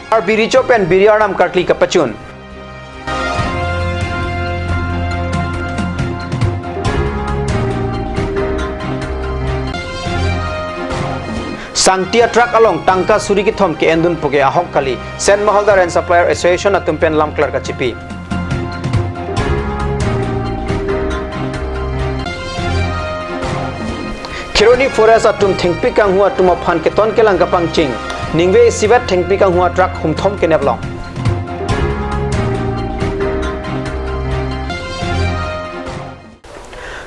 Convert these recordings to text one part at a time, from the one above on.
Karbi richo pen biriarnam kartli kapachun. Sangtia truck along tangka suri ki thom ke endun puge ahok kali Sen Maholdar and Supplier Association atum pen lam klar ka chipi. Kironi forest atum thengpi kang hua atum aphan ke ton ke lang kapang ching ningwe sivat thengpi kang hua truck hum thom ke neblong.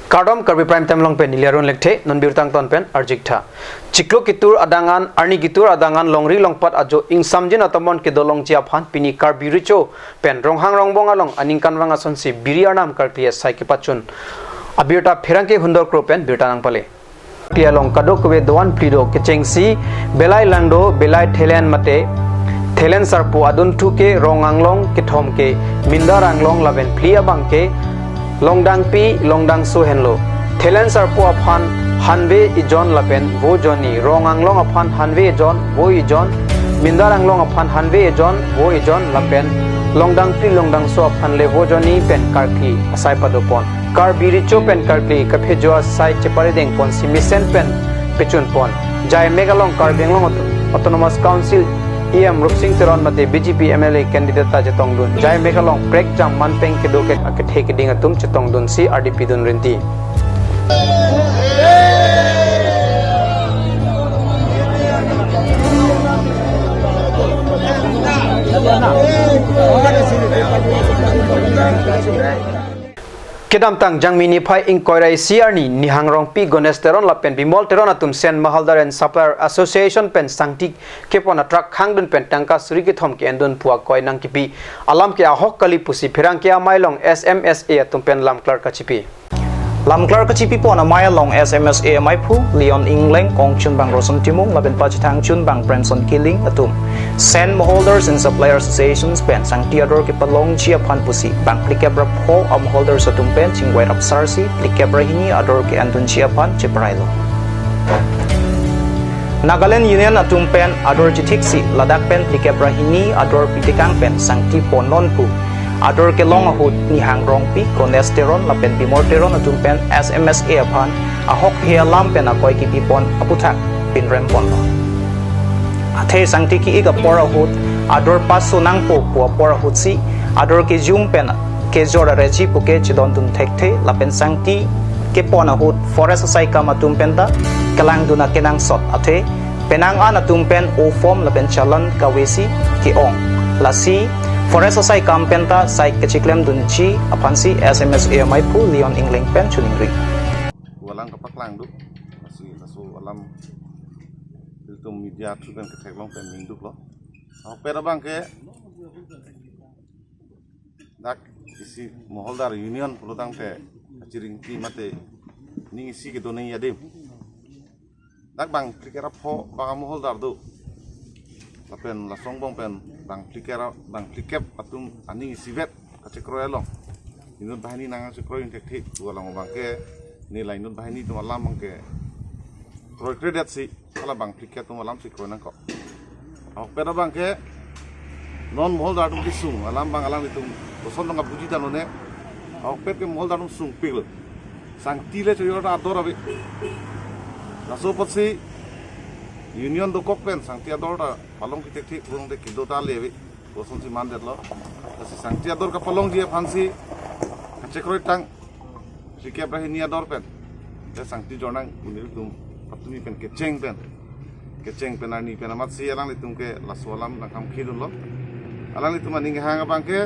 Kardom Karbi Prime Time long pen niliarun lekte non birtang ton pen arjikta. Ciklo kitur adangan arni kitur adangan longri longpat ajo ing samjen atamon ke dolong chia phan pini Karbi richo pen ronghang rongbong along aningkan wang ason si biriarnam karpia sai ke pachun. Abirta pherangke hundor kro pen birtanang pale. Pialong kadok we doan plido ke chengsi belai langdo belai thelen mate thelen sarpu adun thuke ronganglong ke thom ke mindaranglong laben plia bangke Longdang pi longdang so henlo thelen sarpo aphan hanwe ijon lapen wo joni ronganglong aphan hanwe ijon wo ijon mindaranglong aphan hanwe ijon wo ijon lapen longdang pi longdang so aphan le wo joni pen karki asai padopon Karbi richo pen karki kaphejo asai chepare deng pon simisen pen pechun pon jai megalong karbenglong autonomous council EM Rupsing Teron mate BJP MLA candidate ta jetong dun jai megalong prek jam manpeng ke doket akhe ke ding atum chetong dun si RDP dun rinti Kedam tang jangmini phai ing koirai siarni nihangrong pi gones teron lapen bimol teron atum Sen Maholdar and Supplier Association pen sangtik kepona truck hangdun pen tangka suri ki thom ke endun puak koi nang kipi alam ke ahok kali pusi phirang ke amailong SMSA atum pen lam klar kachipi lam klar kachipi pona mailong SMSA mai phu Leon Ingleng kong chun bang roson timung laben pachithang chun bang Branson killing atum Sen Maholders and Supplier Associations pen sangti ador ke palong chia phan pusi bang plikebra pho am holders atum pen chingwai rap sarsi plikebra hini ador ke antun chia phan cheprailo Nagaland Union atum pen ador jithiksi Ladakh pen plikebra hini ador pitikang pen sangti ponon pu ador ke long ahut ni hangrong pi konesteron lapen bimorteron atum pen SMSA aphan ahok he lam pen akoi ki pipon aputhak pinrem pon athe sangti ki iga pora hut ador paso nang po po pora hut si ador ke jum pen ke jora rechi puke chidon dun thekte lapen sangti ke pona hut forest sai kama tum pen da kelang duna kenang sot athe penang an atum pen o form lapen chalan kawesi ki ong lasi forest sai kam pen ta sai ke chiklem dun chi aphansi SMSA mai pu Leon Ingleng pen chuningri walang kapaklang du asi asu alam itu media tu kan ketek long pen mingduk lo pera bang ke dak isi Maholdar Union pelutang te ciring ti mate ni isi ke donai yadim dak bang pikira pho bang Maholdar du lapen lasong bong pen bang pikira bang pikep atum ani sivet kacekro elong inun bahani nang sekro in tek walang bang ke nilai inun bahani tu malam bang ke Roy credit si kalau bang pikir tu malam si kau nangkok. Aku pernah bang ke non Maholdar tu kisung alam bang alam itu bosan tu ngapuji dan lone. Aku pernah ke Maholdar tu sung pil. Sang tile curi orang ador abe. Naso pot si union tu kok pen sang tia ador dah palong kita tik burung dek kido tali abe. Bosan si mandet lo. Tapi sang tia ador ke palong dia fansi kacek roy tang. Sikia berani ador pen. Jadi sang tia jorang bunyi tu. Patumi pen keceng pen ani pen amat si alang litum ke laswalam nakam khidun lo alang litum aning hanga bangke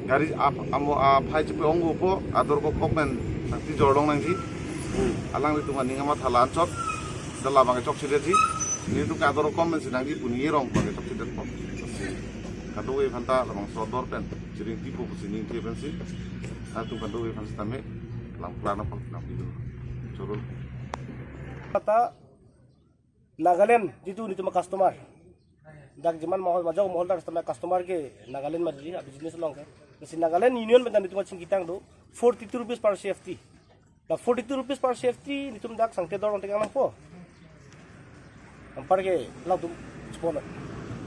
gari amo phai chepe ongo po ador ko kokmen sakti jordong nang ji alang litum aning amat halan chok dala bangke chok side ji ni tu ka ador komen sinang ji puni rong bangke chok side po kadu e phanta lamang sodor pen jiring tipo pusini ti pen si atu kadu e phan stame lam plana po nam bidu chorul kata Nagaland jitu ni cuma customer dak jaman mau majau Maholdar sama customer ke Nagaland marji business long ke si Nagaland union betan itu macam kitang do 42 rupees per safety dak 42 rupees per safety ni tum dak sangte dor ontek amang po ampar ke lau tum spona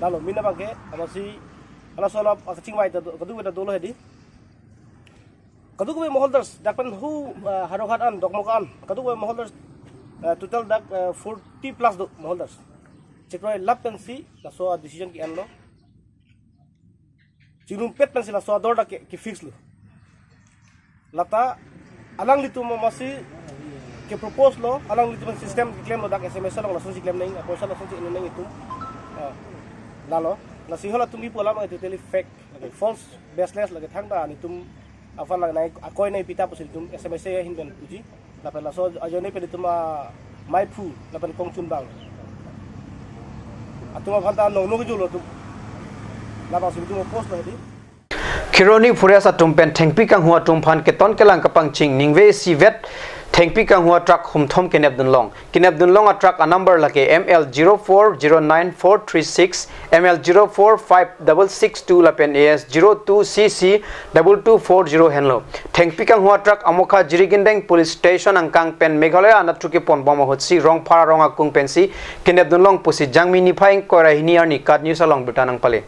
lalu mina bangke amasi ala sola akaching mai kadu beta dolo hedi kadu ko moholders dakpan hu harohat an dokmokan kadu ko moholders total dak 40 plus moholders chekroi lap pensi la so decision ki anlo chinum pet pensi la so dorda ki fix lo lata alang litu masih ke propose lo alang litu system claim lo dak sms lo langsung si claim nai poisa langsung si nai itu lalo la si hola tumi pola ma itu totally fake false baseless lagi thangda ni tum afan lag nai akoi nai pita posil tum sms ya hinben puji la pela so ajo nei peli tuma mai pu la pen kong chun bang atuma phanta no no julo tum la ba si tum post lo hedi Kironi Furiasa Tumpen Tengpi Kang Hua Tumpan Keton Kelang Kapang Ching Ningwe Sivet Tengpi Kang Hua Truck Humthom Kineb Dunlong a truck a number like ML0409436 ML04562 Lapen AS 02CC 2240 Henlo Tengpi Kang Hua Truck Amoka Jirigindeng Police Station Angkang Pen Meghalaya Anatruki Pon Boma Hotsi Rong Para Ronga Kung Pensi Kineb Dunlong Pusi Jangmi Nipaing Kora Hiniar Nikat News along Butanang Pale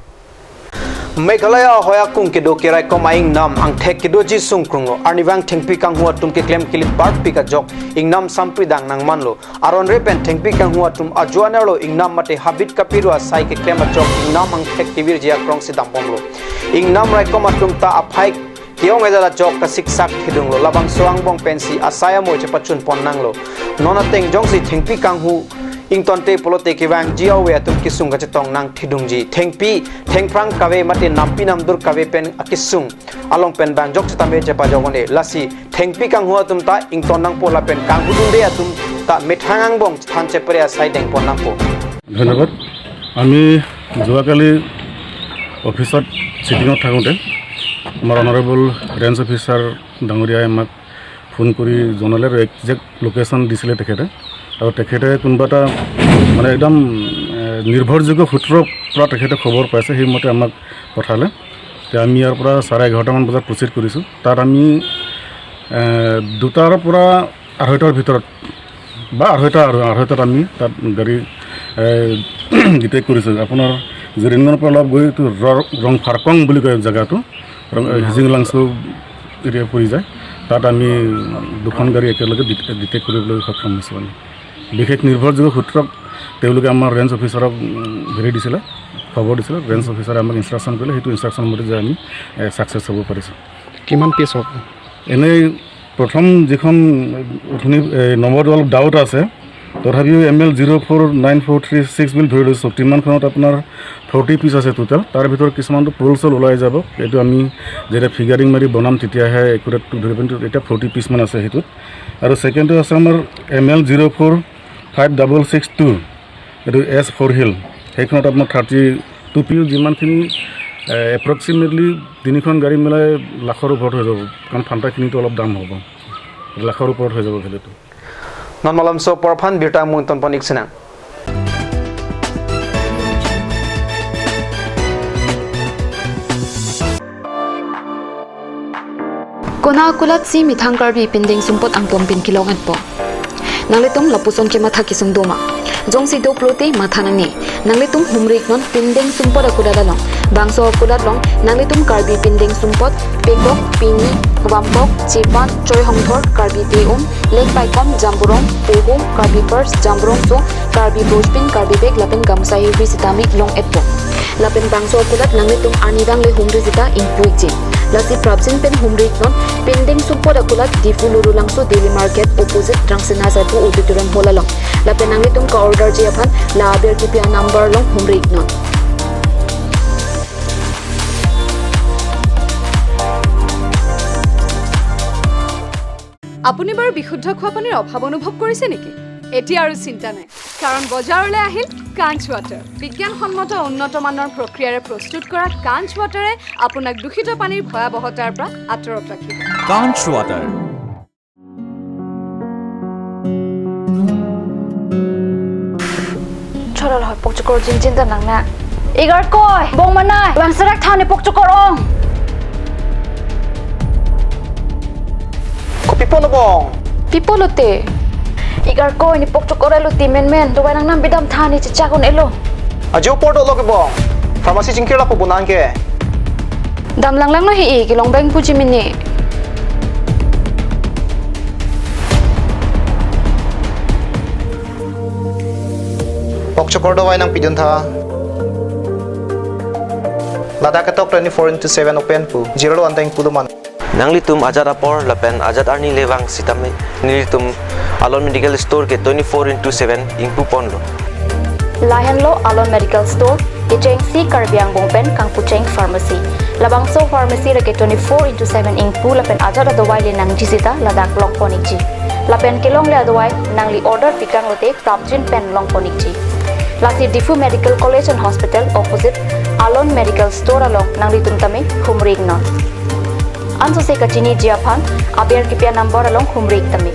Meghalaya hoya kung kido kirai komaing nam ang thek kido ji sungkrungo arnivang thengpi kang hua tum ke claim kilit bar pika jok ingnam sampidang nang manlo aron repen thengpi kang hua tum ajuanerlo ingnam mate habit kapirwa sai ke claim jok ingnam ang thek kibir jia krong sidang pomlo ingnam rai komatum ta aphai Kiong edala jok ka siksak hidunglo labang suang bong pensi asaya mo chepachun ponnanglo nona teng jong si thengpi kang hu ington te polote kiwang jiaw we atum kisung ga chetong nang thidungji thengprang kawe mate nampi namdur kawe pen akisung along pen bang jok chitame chepa jogone lasi thengpi kang hu atum ta ington nang pola pen kang hudunde atum ta methangang bong than chepre asai deng ponnang po ধন্যবাদ আমি যোৱাকালি অফিসত সিটিঙত থাকোঁতে আমাৰ honourable range officer ডাঙৰীয়াই আমাক ফোন কৰি জনালে আৰু একজেক্ট লোকেশ্যন দিছিলে তেখেতে আৰু তেখেতে কোনোবা এটা মানে একদম নিৰ্ভৰযোগ্য সূত্ৰৰ পৰা তেখেতে খবৰ পাইছে সেইমতে আমাক পঠালে তেতিয়া আমি ইয়াৰ পৰা 11:30মান বজাত প্ৰচিড কৰিছোঁ তাত আমি 2টাৰ পৰা 2:30টাৰ ভিতৰত বা 2:30টাত আমি তাত গাড়ী ডিটেক্ট কৰিছোঁ আপোনাৰ জিৰিংগনৰ পৰা অলপ গৈ ৰং ফাৰকং বুলি কয় জেগাটো হিজিংলাংচু এৰিয়া পৰি যায় তাত আমি দুখন গাড়ী একেলগে ডিটেক্ট কৰিবলৈ সক্ষম হৈছোঁ মানে বিশেষ নিৰ্ভৰযোগ্য সূত্ৰক তেওঁলোকে আমাৰ ৰেঞ্জ অফিচাৰক হেৰি দিছিলে খবৰ দিছিলে ৰেঞ্জ অফিচাৰে আমাক ইনষ্ট্ৰাকশ্যন কৰিলে সেইটো ইনষ্ট্ৰাকশ্যন মতে যে আমি ছাকচেছ হ'ব পাৰিছোঁ কিমান পিছ হ'ব এনেই প্ৰথম যিখন নম্বৰটো অলপ ডাউট আছে তথাপিও ML04946 বুলি ধৰি লৈছোঁ টিমানখনত আপোনাৰ 40 পিচ আছে টোটেল তাৰ ভিতৰত কিছুমানটো পোলচল ওলাই যাব এইটো আমি যেতিয়া ফিগাৰিং মাৰি বনাম তেতিয়াহে একুৰেটটো ধৰিব কিন্তু এতিয়া 40 পিচমান আছে সেইটোত আৰু ছেকেণ্ডটো আছে আমাৰ ML04562 এইটো S4 হিল সেইখনত আপোনাৰ 32 পিচ যিমানখিনি এপ্ৰক্সিমেটলি তিনিখন গাড়ী মিলাই লাখৰ ওপৰত হৈ যাব কাৰণ ফান্টাখিনিতো অলপ দাম হ'ব লাখৰ ওপৰত হৈ যাব ভেলুটো non malam so porphan birta munton panik sina kona kulat si mithang karbi pending sumpot ang pompin kilongan po nangletum lapuson ke matha kisung doma jongsi do prote matha nangni nangletum humrik non pending sumpot akuda dalong bangso akuda long nangletum karbi pending sumpot pekok pini wampok chipan choi hongthor karbi teum lek paikom jamburong pohum karbi pers jamburong so karbi bospin karbi bek lapen gamsai visitamik long etpo lapen bangso akudat nangletum anidang le humri zita inpuichi lasi prabsin pen humrik non pending support akulat difuluru langso daily market opposite drangsena sabu auditorium holalong lapen nangletum ka order je aphan la ber kipia number long humrik non আপুনি বাৰু বিশুদ্ধ খোৱা পানীৰ অভাৱ অনুভৱ কৰিছে নেকি এতিয়া আৰু চিন্তা নাই কাৰণ বজাৰলৈ আহিল কাঞ্চ ৱাটাৰ বিজ্ঞানসন্মত উন্নত মানৰ প্ৰক্ৰিয়াৰে প্ৰস্তুত কৰা কাঞ্চ ৱাটাৰে আপোনাক দূষিত পানীৰ ভয়াৱহতাৰ পৰা আঁতৰত ৰাখিব কাঞ্চ ৱাটাৰ চৰল হয় পকচকৰ জিনজিনটা নাংনা ইগাৰ কয় বং মানাই বাংছৰাক থানে পকচকৰ অং Pipolote. Igar ko ini pokcok orelo ti men dubai nang nam bidam thani chicha kon elo. ajo porto lo ke bong pharmacy jingkir la po bunan ke dam lang lang no hi ki long bang pu jimin ni pok chokor do wai nang pidun tha lada ka tok 24/7 open pu 01 tang pu do man nangli tum ajat apor lapen ajat arni lewang sitame nili tum alon medical store ke 24/7 ingpu ponlo lahen lo alon medical store icheng si karbiang bongpen kang pucheng pharmacy labang so pharmacy ra ke 24/7 ingpu lapen ajat adawai le nang jisita ladak long ponik ji lapen kelong le adawai nangli order pikang lote prapjin pen long ponik ji lasi difu medical college and hospital opposite alon medical store along nangli tum tame humring non anso se kachini jiaphan aber kipya number along humrik tame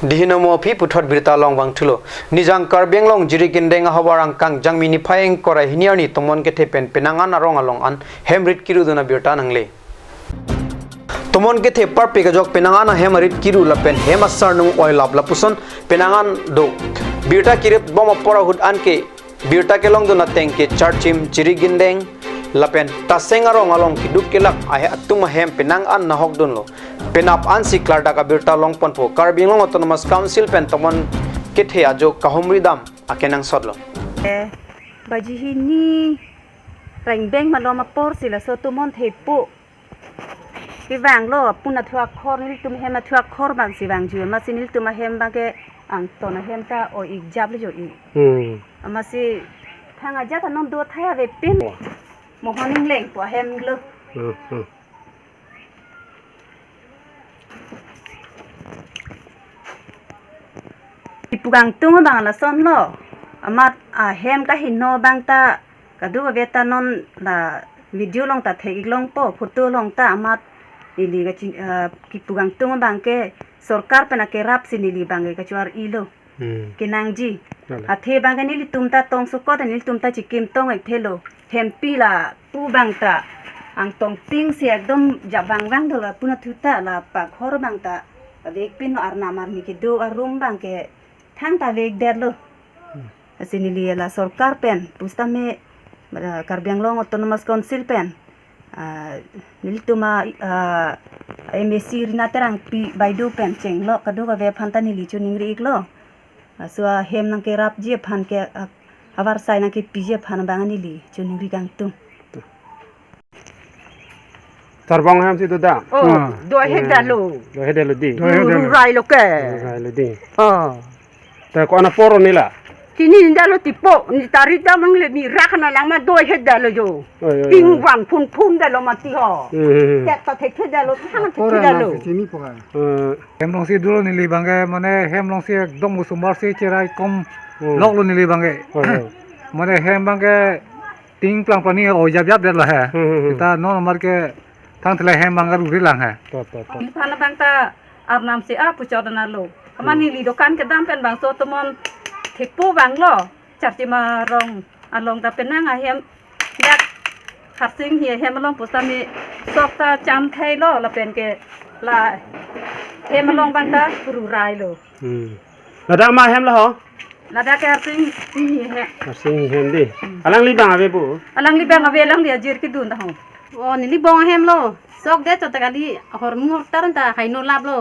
Dihinomo phi puthot birta long wang thulo nijang karbeng long jiri kindeng hawarang kang jangmini phayeng kora hiniarni tomon ke thepen penangan arong along an hemrit kiru duna birta nangle tomon ke the par pegajok penangan hemrit kiru lapen hemasar nung oil lap lapuson penangan do birta kirip bom pora hud an ke birta ke long duna tengke charchim jiri kindeng lapen taseng arong along kiduk kelak ahe atum hem penang an nahok dunlo penap an si klarda ka birta long ponpo Karbi long autonomous council pen tomon kethe ajo kahomri dam akenang sodlo baji hini rang beng ma lo ma por sila so tumon thepu ki wang lo puna thwa khor ni tum hema thwa khor bang si wang ju ma sinil tum hem ba ke ang to na hem ta o ik jab le jo i ama si thanga ja ta non do thaya ve pin mo honing leng po hem lo ipugang tung bang la son lo amat hem ka hinno bang ta kadu ga beta non la video long ta thei long po photo long ta amat ili ga ipugang tung bang ke sarkar pena ke rap sinili bang ke chuar ilo kinang ji athe bang ni tum ta tong su ko ta ni tum ta chikim tong ek thelo hem pi la pu bang ta ang tong ting se ekdom jabang bang dola puna thuta la pa khor bang ta vek pin arna mar ni ke do arum bang ke thang ta vek der lo asinili la sarkar pen pustame Karbiang long autonomous council pen niltuma MSc rina terang pi baidu pen cheng lo kadu ga ve phanta nili chu ningri ik lo aswa hem nang ke rap je phan ke avar sai nang ke pi je phan bang nili chu ningri kang tu Tarbang ham si da do he da lo di ru rai lo ke rai lo di ta ko ana poro nila kini nda lo tipo ni tari da mang le mi rakna lang ma do he da lo jo ping wan phun da lo ma ti ho te ta the da lo thang the da lo hem long si duro nili bange mane hem long si ekdom musumar si cherai kom lok lo nili bange mane hem bange ting plang pani o jab jab der la ha ta no mar ke thang thle hem bang ru ri lang ha phana bang ta ar nam se a pu chodana lo kamani li dokan ke dam pen bang so tomon thipu bang lo chati ma rong along ta penang a hem dak khatsing hi hem long pusami sokta cham thai lo la pen ke la hem long bang ta ru rai lo la da ma hem la ho la da ka sing hi he sing hem di alang li bang ave bu alang li bang ave lang dia jir ki dun da ho o ni li bong hem lo sok de to ta kali hor mu taran ta haino lab lo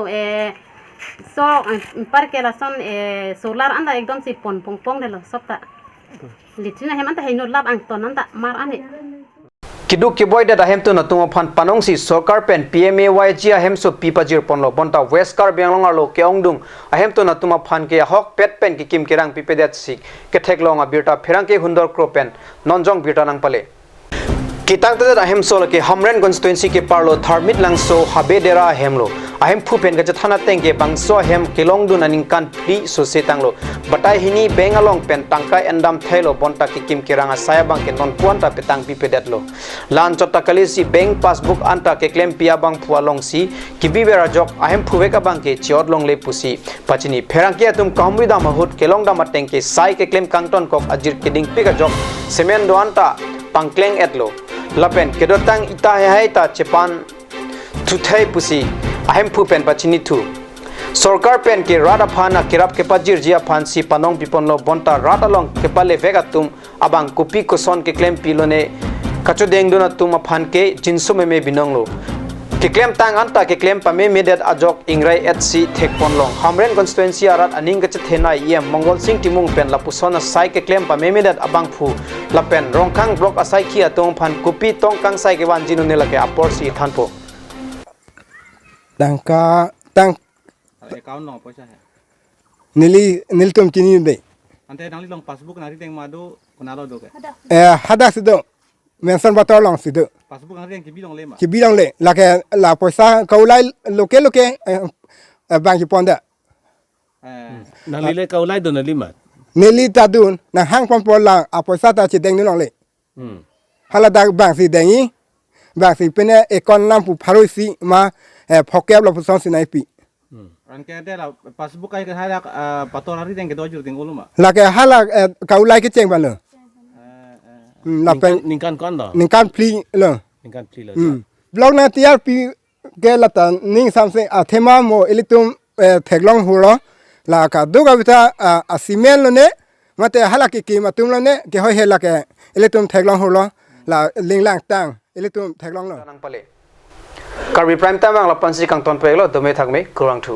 so par ke la son solar anda ekdom si pon pong pong de lo sokta litrina hem anta haino lab ang ton anda mar ane kiduk ki boy da hem tu na tunga phan panong si sarkar pen PMAY ji a hem so pipajir ponlo bonta west Karbi longar lo keongdung a hem tu na tuma phan ke hok pet pen ki kim kirang pipedet sik ke thek longa birta pherang ke hundor kro pen nonjong birta nang pale Kitang tada ahem so ke Hamren constituency ke parlo tharmit langso habedera hemlo ahem phupen ga jathana tengke bangso hem kilong dun aning kan pli so se tanglo batai hini bengalong pen tangka endam thailo bonta ki kim kiranga saya bang ke non puanta petang pi pedetlo lan chota kalisi bank passbook anta ke claim pia bang phualong si kibibera jok ahem phuveka bang ke chiot long le pusi pachini pherangkia tum kamri da mahut kelong da matengke sai ke claim kangton kok ajir keding pika jok semen doanta pangkleng etlo lapen kedotang ita hai ta chepan tuthai pusi ahem phu pen pachini thu sarkar pen ke rada phana kirap ke pajir jia phansi panong piponlo bonta rada long ke pale vega tum abang kopi koson ke claim pilone kacho deng dona tum aphan ke jinso me binonglo ke claim tang anta ke claim pa me medet ajok ingrai hc thekponlong hamren constituency arat aning ke thena yem mongol sing timung pen lapusona sai ke claim pa me medet abang phu lapen rongkhang block asai khia tong phan kopi tong kang sai ke wan jinu ne lake apor si thanpo tangka tang account no paisa hai nil tum chini be ante nangli long passbook nari teng madu kunalo do ke hada sido mention bator long sido passbook nari teng kibi long le ma ki bilang le la poisa kaulai loke bang ki ponda Nalile kaulai do nalima. nili tadun na hang pon la a poisa ta chi deng ni long le hala da bang si dengi bang si pene ekon lam pu pharoisi ma phokep lo puson sinai pi ran ke ante la passbook ai ke hala pator nari teng ke do jur teng uluma la ke hala kaulai ke cheng ban le la pen Ningkan kon do. ningkan pli le Ningkan pli lo. blog na tiar pi ke la ta ning samse a thema mo elitum theglong hulo la ka duga bita a simen lo ne mate hala ki matum lo ne ke ho hela ke elitum theglong hulo la linglang tang elitum theglong lo Karbi prime time ang lapan si kang ton peglo dome thakme kurang thu